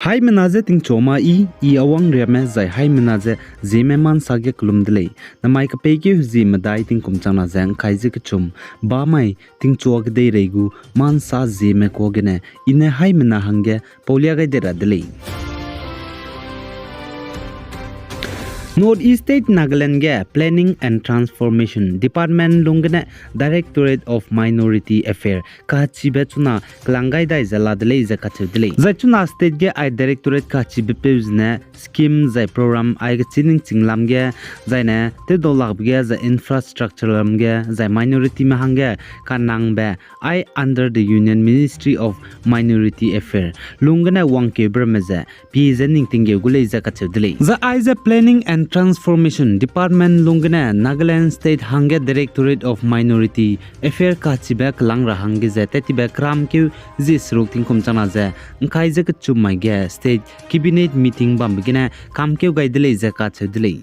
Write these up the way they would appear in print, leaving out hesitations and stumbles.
Hai menaze ting choma i awang reme zai hai menaze Zeme man sage kulum delay namai ka pege zi madai ting kumchana zang khaije ke chum ba mai ting chog de regu man sa Zeme ko gene ine hai mena hange paulia ga dera delay North East State Nagaland ge Planning and Transformation Department lungene Directorate of Minority Affairs ka chibe chuna klangai dai zala delay za ka chudele za chuna state ge I Directorate ka chibe pezne scheme za program I ge chining chinglam ge za ne te dolak ge za infrastructure lam ge za minority ma hange ka nang be I under the Union Ministry of Minority Affairs lungene wangke brmeze PZ ning tinge gule za ka chudele za I za Planning and Transformation Department lungene Nagaland State hange Directorate of Minority Affairs ka chibe klang ra hange za te tibe kram ke zis rok ting kum chana za ngai za ka chumai ge state cabinet meeting bam bigine kam ke gai dele za ka chudele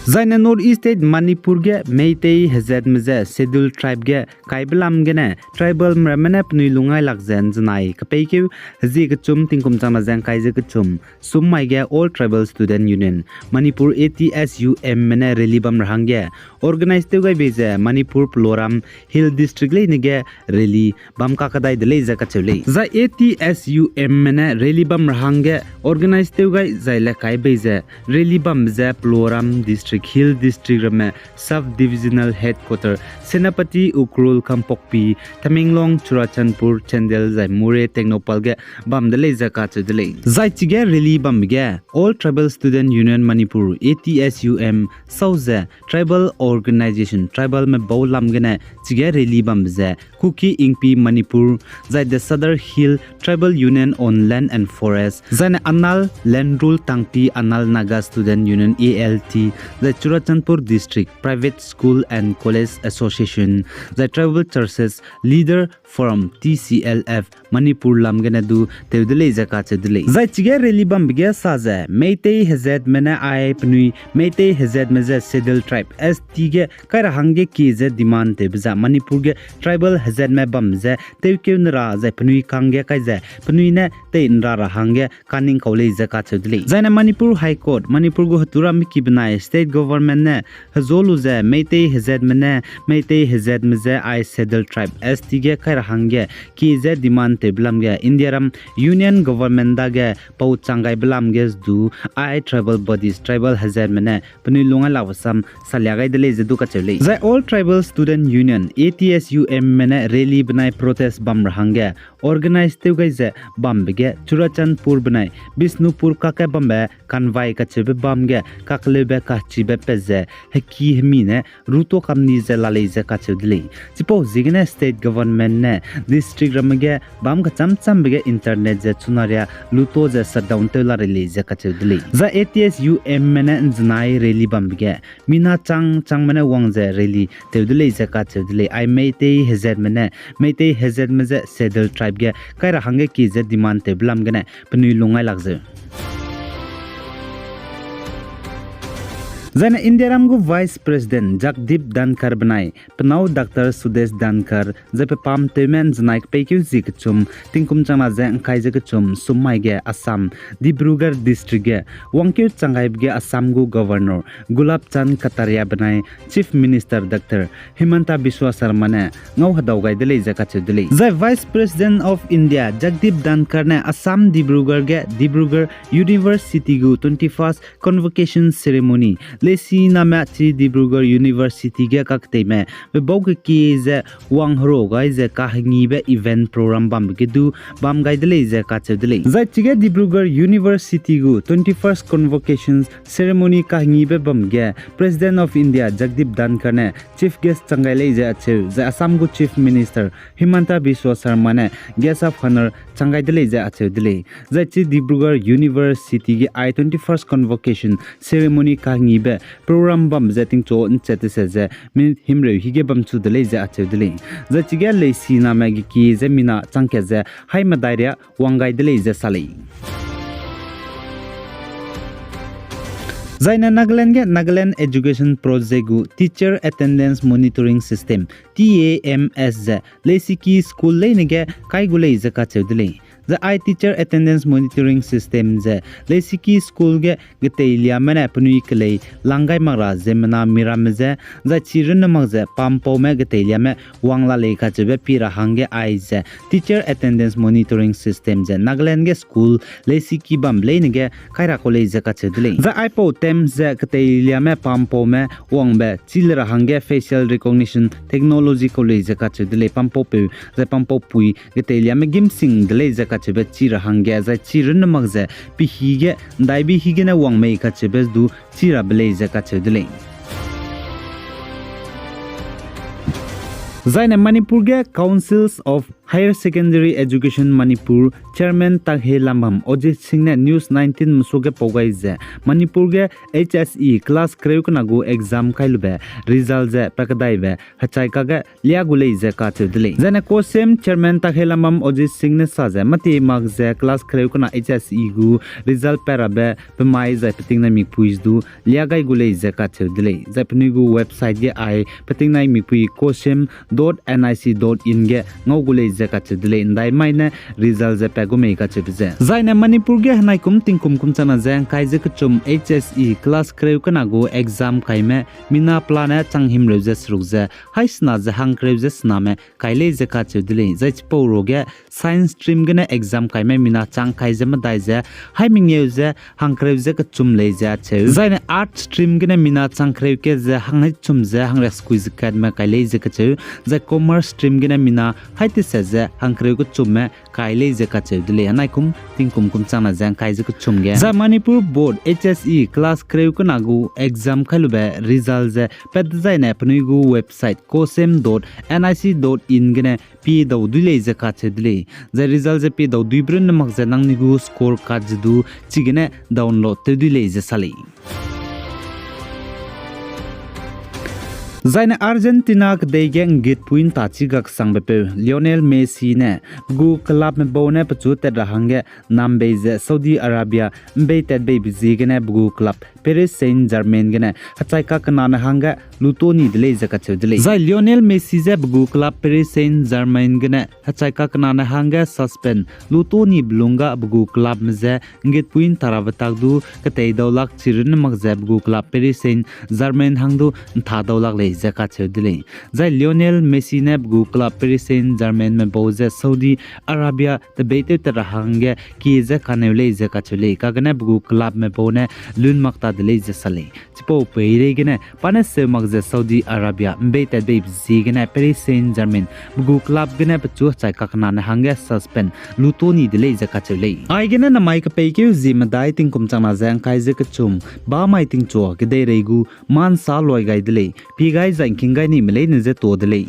Zaina North East State Manipur ge Meitei Hazad Mze Scheduled Tribe ge Kaibelam gene Tribal Mramane Pnui Lungai Lakzen Zanai Kapeiku Hazi ke chum tingkum chama zang kaije ke chum Summai ge All Tribal Student Union Manipur ATSUM mene relibam rahangge Organized tu gai beze Manipur Ploram Hill District le nige rally bam ka kadai dele za ka chule za ATSUM mene relibam rahangge Organized tu gai zaile kai beze relibam ze Ploram District Hill District Rame Sub-Divisional Headquarter Senapati Ukrul Kampokpi Tamenglong Churachandpur Chandel Zai Mure Technopal ge bam dele zaka chudele Zai chige rally bam ge All Tribal Student Union Manipur ATSUM Sauze Tribal Organization Tribal me baulam gene chige rally bam ze Kuki Ingpi Manipur Zai the Southern Hill Tribal Union on Land and Forest Zai Anal Land Rule Tangpi Anal Naga Student Union ALT the Churachandpur District Private School and College Association, the Tribal Churches Leader from TCLF Manipur Lamganadu Tevdele Zakachadele. Zachige Relibam Biga Saza, Meitei Hazad Mena I Pnui, Meitei Hazad Meza Sedel Tribe, as Tige Karahange Kize Demand Tebza, Manipurge Tribal Hazad Mebamze, Tevkunra, the Pnui Kange Kaize, Pnuine, Te Nrara Hange, Kaning Kole Zakachadele. Zana Manipur High Court, Manipur Gohatura Mikibna, State Government ne Hazoluze, Meitei Hazad Mene, Meitei Hazad Meze I Sedel Tribe, as Tige Karahange, Kize Demand Teblamge, Indiaram Union Government Dage, Pau Changai Blamges do I tribal bodies, Tribal Hazad Mene, Penilunga Lavasam, Saliagai de Leze Ducachele. The All Tribal Student Union, ATSUM Mene, Rally Benai Protest Bamrahange, organized Tugaize, Bambege, Churachandpur Benai, Bisnupur Kaka Bambe, Kanvai Kachebe Bamge, Kaklebe Kachibe Peze, Heki Hemine, Ruto Kamnize Laleze Kachudli. Suppose Zigane State Government ne, District Ramage, Bamga Chamsambege Internet Zetunaria, Luto ze Shutdown Tela Release Kachudli. The ATSUM Mene Znai Rally Bambege, Mina Changmane Wangze Rally, Tevdele Zakachudli, I Meitei Hazad Mene, Meitei Hazad Meze Sedel Tribe ge, Kaira Hange Kize Demand Teblamgane, Penilungai Lakze. Zana Indiaramgu Vice President Jagdeep Dhankar Banai, Penau Dr. Sudesh Dhankar, Zepe Pam Temen Znaik Pekyu Zikchum, Tinkum Chama Zang Kaizakchum, Sumaige, Assam, Dibrugarh District, Wangkyu Changaibge Assamgu Governor, Gulab Chand Kataria Banai, Chief Minister Dr. Himanta Biswa Sarmane, Ngau Hadaugai Dele Zakachudele. The Vice President of India Jagdeep Dhankar ne Assam Dibrugarh University Gu 21st Convocation Ceremony. Lesi Namachi Dibrugarh University ge kakte me bog ki ze wanghro gai ze kahni be event program bam ge du bam gai dele ze ka chedele zaichige Dibrugarh University gu 21st convocations ceremony kahni be bam ge President of India Jagdeep Dhankar ne chief guest changaile ze ache ze Assam gu Chief Minister Himanta Biswa Sarma ne guest of honor changai dele ze ache dele zaichi Dibrugarh University ge I-21st convocation ceremony kahni be program bam zeting cho nchete se min himre hige bam chu dele ze ache dele za chiga le si na ma gi ki ze mina changke ze haima daira wangai dele ze salei Zaina Nagaland Education Project gu Teacher Attendance Monitoring System TAMS Lesiki School Leinege Kaigule Zaka Chedle. The I Teacher Attendance Monitoring System Lesiki School ge Gatelia Mana Punui Kale Langai Mara Zemana Miramze the Chiran Magze Pampo Me Gatelia Me Wangla Leka Chebe Pira Hange Eyes Teacher Attendance Monitoring System Nagaland School Lesiki Bam Leinege Kairakole Zaka Chedle. The iPo Thames Gatelia Me Pampo Me Wangbe Chilra Hange Facial Recognition Technology College Zaka Chedle Pampo Pu the Pampo Pui Gatelia Me Gimsing Dele Zaka Chebe Chira Hange za Chiran Magze Pihige Daibi Higena Wangmei Kachebes du Chira Blaze Kachedle. Zaina Manipur ge Councils of Higher Secondary Education Manipur Chairman Taghe Lambam Ojit Singh ne News 19 musuge pogai ze Manipur ge HSE class kreuknagu exam kailube result ze prakadai be hachai ka ge liagule ze ka chedle zane kosem Chairman Taghe Lambam Ojit Singh ne sa ze mati mag ze class kreukna HSE gu result parabe pemai ze petingna mi puis du liagai gule ze ka chedle ze pnigu website ge ai petingna mi pui kosem.nic.in ge ngogule Zaka Chedle Indai Maina result ze Pagome Kachebze. Zaina Manipur ge Hanaikum Tinkum Kumchana Zang Kaizek Chum HSE class Kreukanago exam Kaime Mina Plana Changhim Roses Rugze Haisna the Hang Roses Name Kaile Zaka Chedle Zachpo Roge Science Stream Gene exam Kaime Mina Chang Kaizema Daize Haiming Yeze Hang Krevze Chum Leza Che Zaina Art Stream Gene Mina Chang Krevke ze Hang Chum ze Hang Resquiz Kadma Kaile Zakache the Commerce Stream Gene Mina Haiti says Hankreu Chumme Kaile Zaka Chedle Anaikum Tinkum Kumchana Zang Kaizek Chumge The Manipur Board HSE class Kreukanagu exam Kalube results Pedzaina Pnugu website kosem.nic.in gene P Daudule Zaka Chedle The results P Daudubrin Magzanang Nigu score cards do Chigene download Tedule Sali. Zaina Argentina they gang get point tachigak sangbepe Lionel Messi ne gu club me bone pachute rahange nambeze Saudi Arabia mbeited baby zigene gu club Paris Saint-Germain gene hachaika kanana hanga lutoni dele zakachedle Zai Lionel Messi ze gu club Paris Saint-Germain gene hachaika kanana hanga suspend lutoni blunga gu club meze get point tarabatak du katei dawlak chirin magze gu club Paris Saint-Germain hangdu tha dawlak le Zaka Chedle Zai Lionel Messi ne gu club Paris Saint-Germain me boze Saudi Arabia the bete tarahange ki ze kanele Zaka Chele kagane gu club me bone lun makta dele sale chipo peire gene panes magze Saudi Arabia bete be zigene Paris Saint-Germain gu club gene pachu chai kakna na hange suspend lutoni dele Zaka Chele ai gene na mai ka pe ke Zeme dai ting kum changna jang kai ze ka chum ba mai ting cho ke dei regu man sa loi gai dele pi gai Zang Kingai ni Malay Nize Todley.